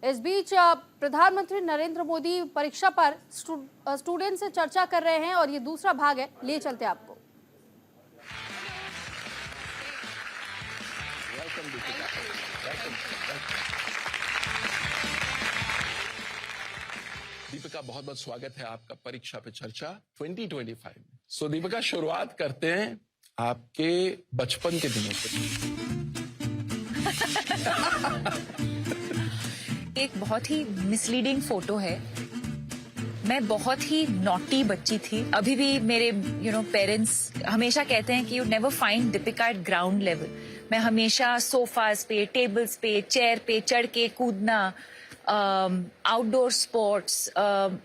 इस बीच प्रधानमंत्री नरेंद्र मोदी परीक्षा पर स्टूडेंट से चर्चा कर रहे हैं और ये दूसरा भाग है, ले चलते आपको। दीपिका, बहुत बहुत स्वागत है आपका परीक्षा पे चर्चा 2025 में। सो दीपिका, शुरुआत करते हैं आपके बचपन के दिनों से। एक बहुत ही मिसलीडिंग फोटो है। मैं बहुत ही नॉटी बच्ची थी। अभी भी मेरे पेरेंट्स हमेशा कहते हैं कि you never find Deepika eight ground level. मैं हमेशा सोफाज पे, टेबल्स पे, चेयर पे चढ़ के कूदना, आउटडोर स्पोर्ट्स,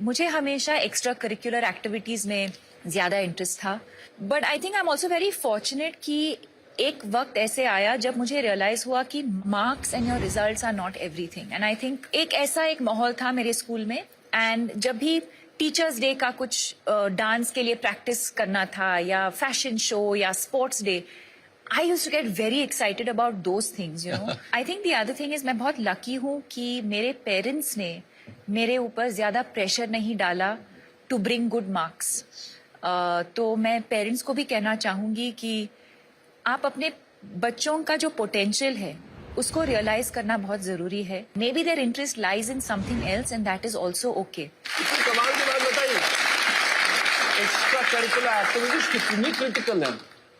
मुझे हमेशा एक्स्ट्रा करिकुलर एक्टिविटीज में ज्यादा इंटरेस्ट था। But I think I am also very fortunate कि एक वक्त ऐसे आया जब मुझे रियलाइज हुआ कि marks and your results are not everything. And I think एक माहौल था मेरे स्कूल में, एंड जब भी टीचर्स डे का कुछ डांस के लिए प्रैक्टिस करना था या फैशन शो या sports day, I used to get very excited about those things, you know. I think the other thing is मैं बहुत lucky हूँ कि मेरे पेरेंट्स ने मेरे ऊपर ज्यादा प्रेशर नहीं डाला to bring good marks. तो मैं पेरेंट्स को भी कहना चाहूंगी कि आप अपने बच्चों का जो पोटेंशियल है उसको रियलाइज करना बहुत जरूरी है। Maybe their interest lies in something else and that is also okay. कमाल की बात बताइए, एक्स्ट्रा करिकुलर एक्टिविटीज कितनी क्रिटिकल है।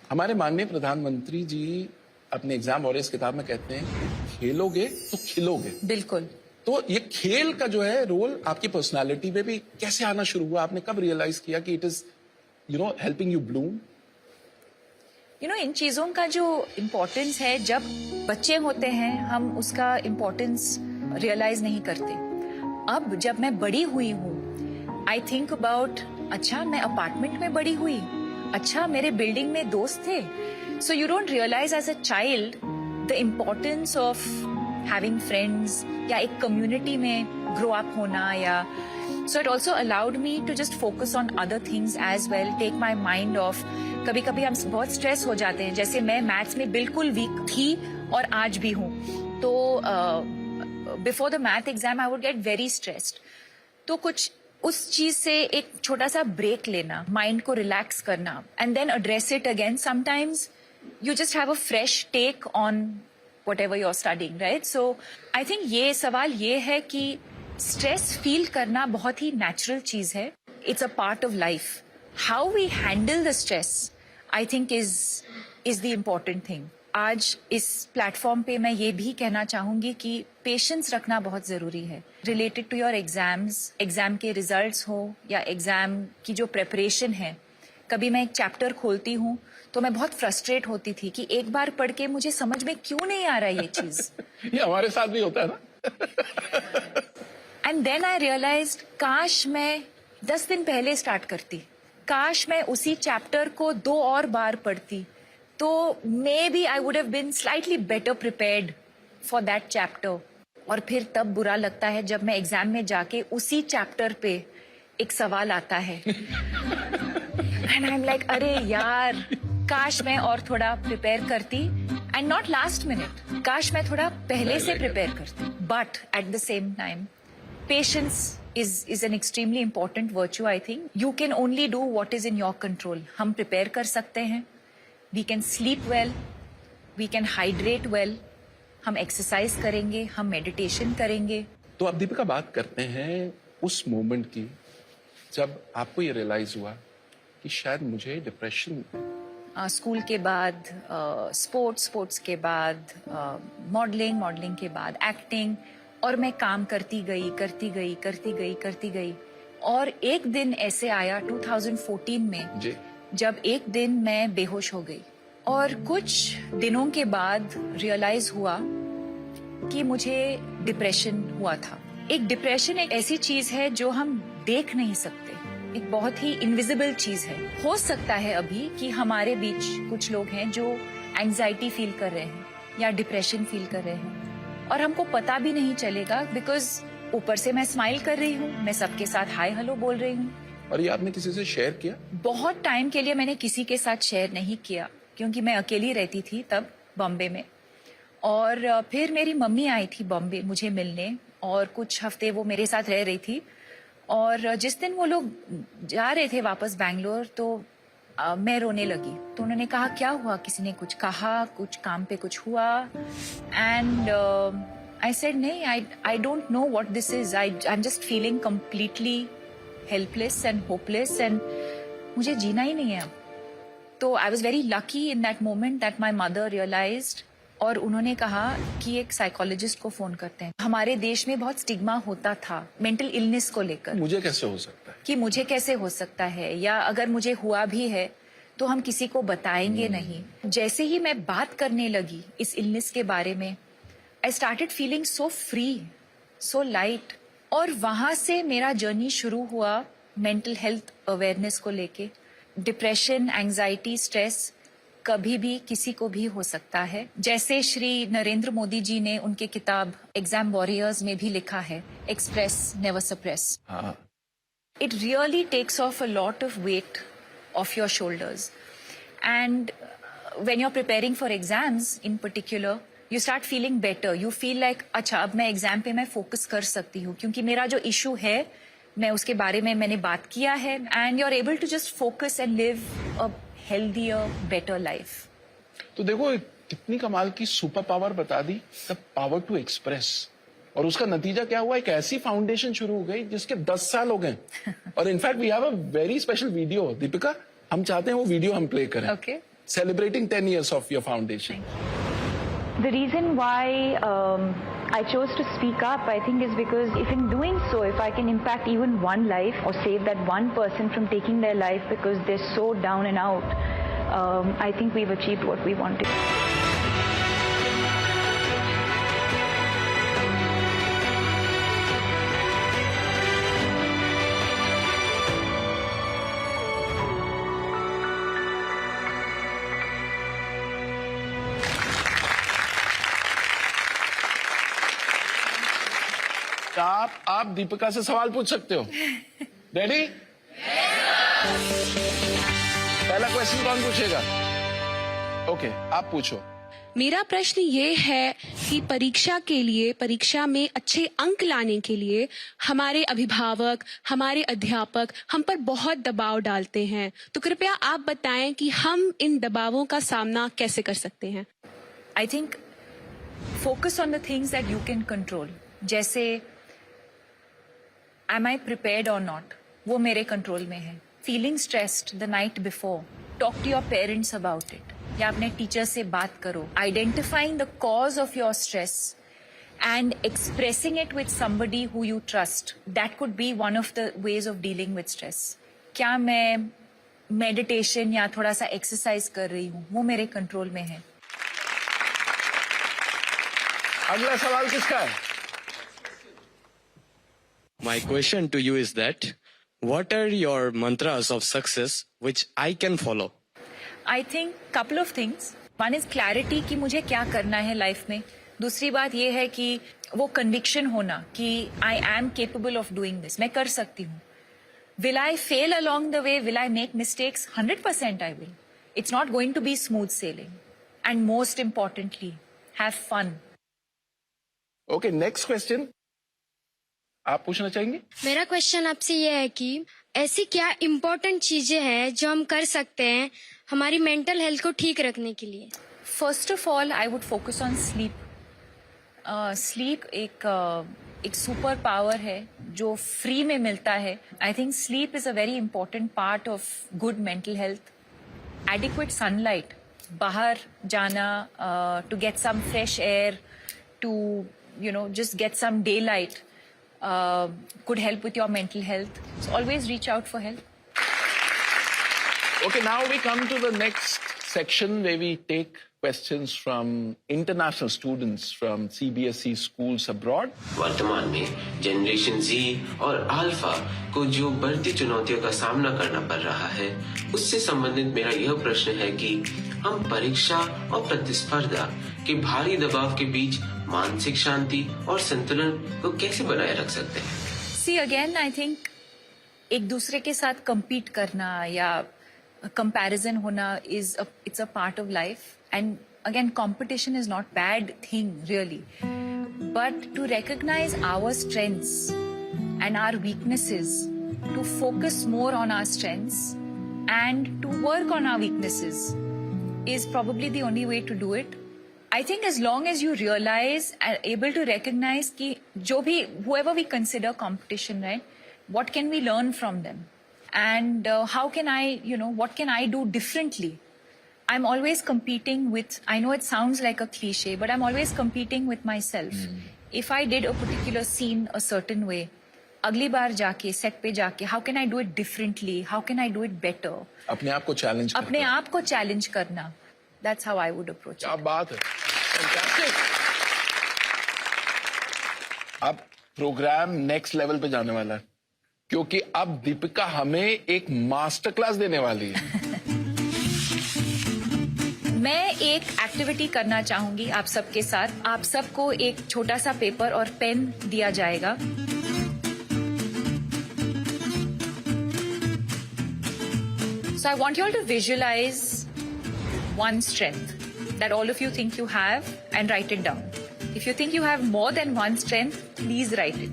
हमारे माननीय प्रधानमंत्री जी अपने एग्जाम वॉरियर्स किताब में कहते हैं, खेलोगे तो खिलोगे। बिल्कुल। तो ये खेल का जो है रोल आपकी पर्सनालिटी में भी कैसे आना शुरू हुआ? आपने कब रियलाइज किया कि it is helping you bloom? इन चीजों का जो इम्पोर्टेंस है, जब बच्चे होते हैं हम उसका इम्पोर्टेंस रियलाइज नहीं करते। अब जब मैं बड़ी हुई हूँ, आई थिंक अबाउट, अच्छा मैं अपार्टमेंट में बड़ी हुई, अच्छा मेरे बिल्डिंग में दोस्त थे। So you don't realise as a child the importance of having friends या एक कम्युनिटी में ग्रो अप होना, या so it also allowed me to just focus on other things as well, take my mind off. कभी कभी हम बहुत stress हो जाते हैं, जैसे मैं मैथ्स में बिल्कुल वीक थी और आज भी हूँ, तो before the math exam I would get very stressed. तो कुछ उस चीज से एक छोटा सा ब्रेक लेना, माइंड को रिलैक्स करना, and then address it again. Sometimes you just have a fresh take on whatever you are studying, right? So I think ये सवाल ये है कि स्ट्रेस फील करना बहुत ही नेचुरल चीज है। It's a part of life. How we handle the stress I think is the important thing. आज इस प्लेटफॉर्म पे मैं ये भी कहना चाहूंगी कि पेशेंस रखना बहुत जरूरी है related to your exams. Exam के रिजल्ट्स हो या एग्जाम की जो प्रेपरेशन है। कभी मैं एक चैप्टर खोलती हूँ तो मैं बहुत फ्रस्ट्रेट होती थी कि एक बार पढ़ के मुझे समझ में क्यों नहीं आ रहा ये चीज। ये हमारे साथ भी होता है ना। एंड देन आई रियलाइज्ड, काश मैं 10 दिन पहले स्टार्ट करती, काश मैं उसी चैप्टर को 2 और बार पढ़ती, तो maybe I would have been slightly better prepared for that chapter. और फिर तब बुरा लगता है जब मैं एग्जाम में जाके उसी चैप्टर पे एक सवाल आता है एंड आई एम लाइक, अरे यार, काश मैं और थोड़ा प्रिपेयर करती, एंड नॉट लास्ट मिनट, काश मैं थोड़ा पहले से प्रिपेयर करती। But at the same time patience is an extremely important virtue. I think you can only do what is in your control. हम प्रिपेयर कर सकते हैं, we can sleep well, we can hydrate well, हम exercise करेंगे, हम meditation करेंगे। तो अब दीपिका बात करते हैं उस मोमेंट की जब आपको ये रियलाइज हुआ कि शायद मुझे डिप्रेशन। स्कूल के बाद स्पोर्ट्स के बाद मॉडलिंग के बाद एक्टिंग, और मैं काम करती गई। और एक दिन ऐसे आया 2014 में जी, जब एक दिन मैं बेहोश हो गई, और कुछ दिनों के बाद रियलाइज हुआ कि मुझे डिप्रेशन हुआ था। एक डिप्रेशन एक ऐसी चीज है जो हम देख नहीं सकते, एक बहुत ही इनविजिबल चीज है। हो सकता है अभी कि हमारे बीच कुछ लोग हैं जो एंजाइटी फील कर रहे हैं या डिप्रेशन फील कर रहे हैं, और हमको पता भी नहीं चलेगा, बिकॉज ऊपर से मैं स्माइल कर रही हूँ, मैं सबके साथ हाय हेलो बोल रही हूँ। और ये आपने किसी से शेयर किया? बहुत टाइम के लिए मैंने किसी के साथ शेयर नहीं किया, क्योंकि मैं अकेली रहती थी तब बॉम्बे में। और फिर मेरी मम्मी आई थी बॉम्बे मुझे मिलने, और कुछ हफ्ते वो मेरे साथ रह रही थी। और जिस दिन वो लोग जा रहे थे वापस बैंगलोर, तो मैं रोने लगी। तो उन्होंने कहा क्या हुआ, किसी ने कुछ कहा, कुछ काम पे कुछ हुआ? एंड आई सेड नहीं, I don't know what this is, I am just feeling completely helpless and hopeless, and मुझे जीना ही नहीं है अब। तो I was very lucky in that moment that my mother realised, और उन्होंने कहा कि एक साइकोलॉजिस्ट को फोन करते हैं। हमारे देश में बहुत स्टिग्मा होता था मेंटल इलनेस को लेकर, मुझे कैसे हो सकता है, कि मुझे कैसे हो सकता है, या अगर मुझे हुआ भी है तो हम किसी को बताएंगे नहीं। जैसे ही मैं बात करने लगी इस इलनेस के बारे में, I started feeling so free, so light. और वहां से मेरा जर्नी शुरू हुआ मेंटल हेल्थ अवेयरनेस को लेके। डिप्रेशन, एंजाइटी, स्ट्रेस कभी भी किसी को भी हो सकता है। जैसे श्री नरेंद्र मोदी जी ने उनके किताब एग्जाम वॉरियर्स में भी लिखा है, express never suppress. It really takes off a lot of weight off your shoulders. And when you're preparing for exams in particular, you start feeling better. You feel like, अच्छा अब मैं exam पे मैं focus कर सकती हूँ, क्योंकि मेरा जो इशू है मैं उसके बारे में मैंने बात किया है। And you're able to just focus and live a healthier, better life. तो देखो कितनी कमाल की सुपर पावर बता दी, द पावर टू एक्सप्रेस। और उसका नतीजा क्या हुआ, एक ऐसी फाउंडेशन शुरू हो गई जिसके 10 साल हो गए। और in fact we have a very special video. Deepika, हम चाहते हैं वो वीडियो हम प्ले करें। Okay. Celebrating 10 years of your foundation. The reason why I chose to speak up, I think, is because if in doing so, if I can impact even one life or save that one person from taking their life because they're so down and out, I think we've achieved what we wanted. आप दीपिका से सवाल पूछ सकते हो। Ready? पहला question कौन पूछेगा? Okay, आप पूछो। मेरा प्रश्न ये है कि परीक्षा में अच्छे अंक लाने के लिए हमारे अभिभावक, हमारे अध्यापक हम पर बहुत दबाव डालते हैं, तो कृपया आप बताएं कि हम इन दबावों का सामना कैसे कर सकते हैं। I think focus on the things that you can control. जैसे am I prepared or not? वो मेरे कंट्रोल में है। Feeling stressed the night before, talk to your parents about it. या अपने टीचर से बात करो। Identifying the cause of your stress and expressing it with somebody who you trust. That could be one of the ways of dealing with stress. क्या मैं meditation या थोड़ा सा एक्सरसाइज कर रही हूँ, वो मेरे कंट्रोल में है। अगला सवाल किसका है? My question to you is that what are your mantras of success which I can follow? I think couple of things. One is clarity कि मुझे क्या करना है लाइफ में। दूसरी बात ये है कि वो conviction होना कि I am capable of doing this. मैं कर सकती हूँ। Will I fail along the way? Will I make mistakes? 100% I will. It's not going to be smooth sailing. And most importantly, have fun. Okay, next question आप पूछना चाहेंगे? मेरा question आपसे ये है कि ऐसी क्या इम्पोर्टेंट चीजें हैं जो हम कर सकते हैं हमारी मेंटल हेल्थ को ठीक रखने के लिए? First of all, I would focus on sleep. Sleep एक सुपर पावर है जो फ्री में मिलता है। I think sleep is a very important part of good mental health. Adequate sunlight, बाहर जाना, to get some fresh air, to just get some daylight could help with your mental health. So always reach out for help. Okay, now we come to the next section where we take questions from international students from CBSE schools abroad. वर्तमान में generation Z और alpha को जो बढ़ती चुनौतियों का सामना करना पड़ रहा है, उससे संबंधित मेरा यह प्रश्न है कि हम परीक्षा और प्रतिस्पर्धा के भारी दबाव के बीच मानसिक शांति और संतुलन को कैसे बनाए रख सकते हैं? See again, I think एक दूसरे के साथ compete करना या comparison होना it's a part of life, and again competition is not bad thing really, but to recognize our strengths and our weaknesses, to focus more on our strengths and to work on our weaknesses is probably the only way to do it. I think as long as you realize and able to recognize कि जो भी whoever we consider competition, right? What can we learn from them? And how can I, what can I do differently? I'm always competing with, I know it sounds like a cliche, but I'm always competing with myself. If I did a particular scene a certain way, अगली बार जाके set पे जाके how can I do it differently? How can I do it better? अपने आप को challenge अपने आप को चैलेंज करना. That's how I would approach क्या it. बात है. Fantastic. अब प्रोग्राम नेक्स्ट लेवल पे जाने वाला है क्योंकि अब दीपिका हमें एक मास्टर क्लास देने वाली है. मैं एक एक्टिविटी करना चाहूंगी आप सबके साथ. आप सबको एक छोटा सा पेपर और पेन दिया जाएगा. So I want you all to visualize one strength that all of you think you have and write it down. If you think you have more than one strength, please write it.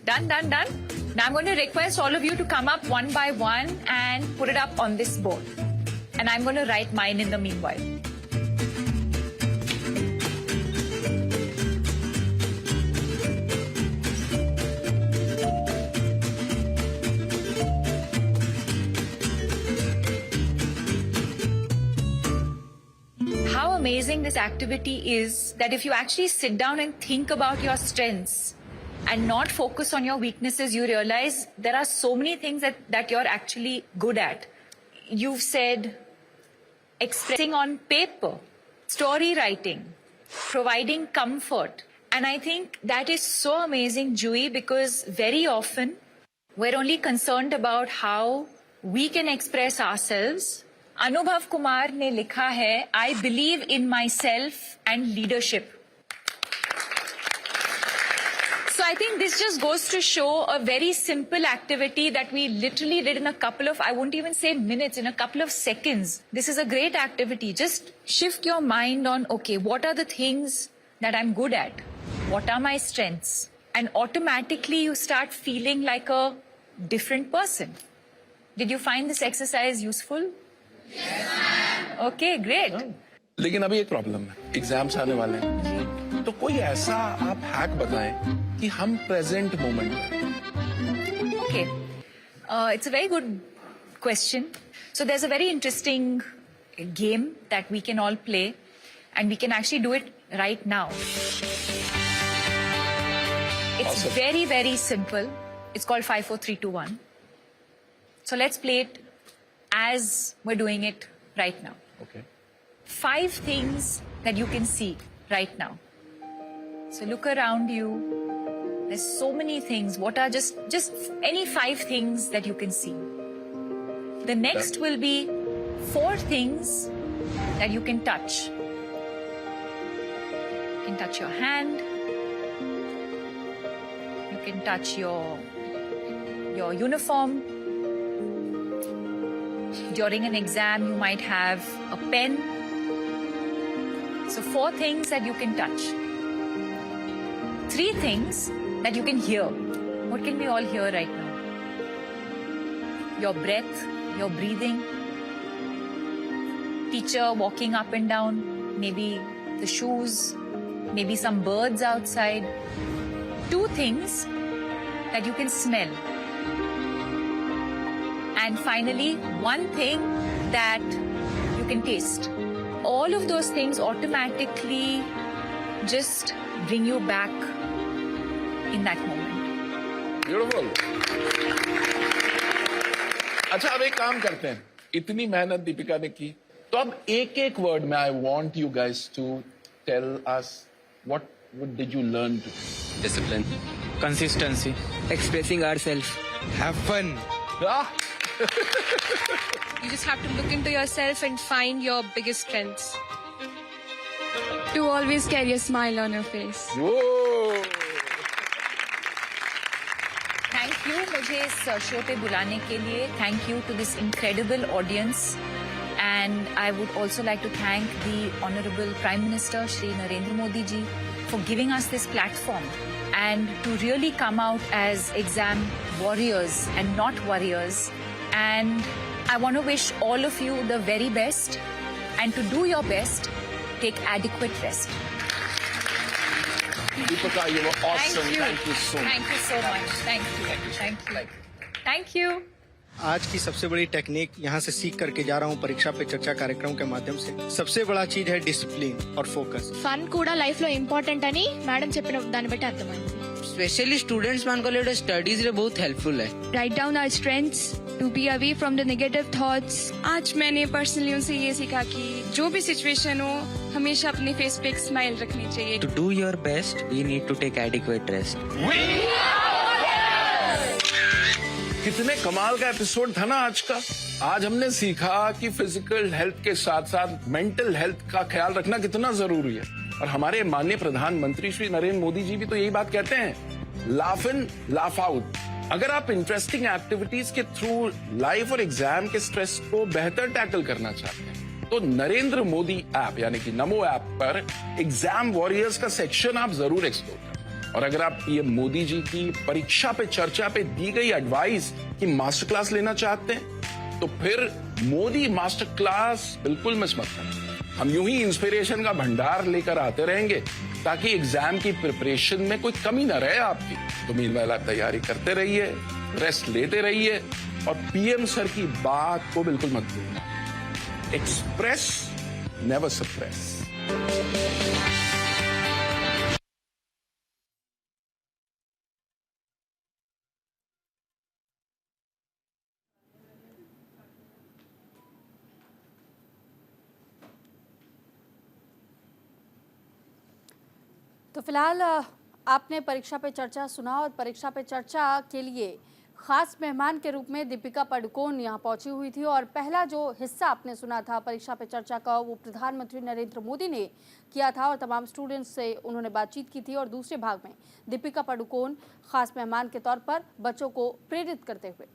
Done, done, done. Now I'm going to request all of you to come up one by one and put it up on this board. And I'm going to write mine in the meanwhile. How amazing this activity is that if you actually sit down and think about your strengths and not focus on your weaknesses, you realize there are so many things that you're actually good at. You've said expressing on paper, story writing, providing comfort. And I think that is so amazing, Jui, because very often we're only concerned about how we can express ourselves. Anubhav Kumar ने लिखा है, I believe in myself and leadership. So I think this just goes to show a very simple activity that we literally did in a couple of, I won't even say minutes, in a couple of seconds. This is a great activity. Just shift your mind on, okay, what are the things that I'm good at? What are my strengths? And automatically you start feeling like a different person. Did you find this exercise useful? Yes, ma'am. Okay, great. लेकिन अभी एक problem है. Exams आने वाले हैं. तो कोई ऐसा आप हैक बताएं कि हम प्रेजेंट मोमेंट में. Okay. It's a very good question. So there's a very interesting game that we can all play and we can actually do it right now. It's Awesome. very, very simple. It's called 5, 4, 3, 2, 1. So let's play it as we're doing it right now. Okay. 5 things that you can see right now. So look around you. There's so many things. What are just any 5 things that you can see? The next will be 4 things that you can touch. You can touch your hand. You can touch your uniform. During an exam, you might have a pen. So 4 things that you can touch. 3 things that you can hear. What can we all hear right now? Your breath, your breathing. Teacher walking up and down. Maybe the shoes. Maybe some birds outside. 2 things that you can smell. And finally, 1 thing that you can taste. All of those things automatically just bring you back in that moment. Beautiful. अच्छा, अब एक काम करते हैं. इतनी मेहनत दीपिका ने की, तो अब एक वर्ड में I want you guys to tell us what did you learn to? Discipline. Consistency. Expressing ourselves. Have fun. Ah, You just have to look into yourself and find your biggest strengths. To always carry a smile on your face. whoa. Thank you. मुझे इस show पे बुलाने के लिए. Thank you to this incredible audience. And I would also like to thank the Honorable Prime Minister Shri Narendra Modi ji for giving us this platform and to really come out as exam warriors and not warriors. And I want to wish all of you the very best, and to do your best, take adequate rest. Deepika, you were awesome. Thank you so much. Thank you so much. Thank you. Thank you. Thank you. आज की सबसे बड़ी technique यहाँ से सीख करके जा रहा हूँ परीक्षा पे चर्चा कार्यक्रम के माध्यम से. सबसे बड़ा चीज है डिसिप्लिन और फोकस. ఫన్ కూడా లైఫ్ లో ఇంపార్టెంట్ అని మేడం చెప్పిన దాన్ని బట్టి అర్థమైంది. स्पेशली स्टूडेंट्स मान को लिए स्टडीज रे बहुत हेल्पफुल है. Write down our strengths to be away from the negative thoughts. आज मैंने पर्सनली उनसे ये सीखा कि जो भी सिचुएशन हो हमेशा अपने फेस पे एक स्माइल रखनी चाहिए. To do your best we need to take adequate rest. कितने कमाल का एपिसोड था ना आज का. आज हमने सीखा कि फिजिकल हेल्थ के साथ साथ मेंटल हेल्थ का ख्याल रखना कितना जरूरी है. और हमारे माननीय प्रधानमंत्री श्री नरेंद्र मोदी जी भी तो यही बात कहते हैं, लाफ इन लाफ आउट. अगर आप इंटरेस्टिंग एक्टिविटीज के थ्रू लाइफ और एग्जाम के स्ट्रेस को बेहतर टैकल करना चाहते हैं तो नरेंद्र मोदी ऐप यानी कि नमो ऐप पर एग्जाम वॉरियर्स का सेक्शन आप जरूर एक्सप्लोर करें. और अगर आप ये मोदी जी की परीक्षा पे चर्चा पे दी गई एडवाइस की मास्टर क्लास लेना चाहते हैं तो फिर मोदी मास्टर क्लास बिल्कुल मिस मत करें. हम यूं ही इंस्पिरेशन का भंडार लेकर आते रहेंगे ताकि एग्जाम की प्रिपरेशन में कोई कमी ना रहे आपकी. तो मीनवाइल आप तैयारी करते रहिए, रेस्ट लेते रहिए और पीएम सर की बात को बिल्कुल मत भूलना. Express never suppress. तो फिलहाल आपने परीक्षा पे चर्चा सुना और परीक्षा पे चर्चा के लिए खास मेहमान के रूप में दीपिका पादुकोण यहाँ पहुंची हुई थी. और पहला जो हिस्सा आपने सुना था परीक्षा पे चर्चा का वो प्रधानमंत्री नरेंद्र मोदी ने किया था और तमाम स्टूडेंट्स से उन्होंने बातचीत की थी. और दूसरे भाग में दीपिका पादुकोण खास मेहमान के तौर पर बच्चों को प्रेरित करते हुए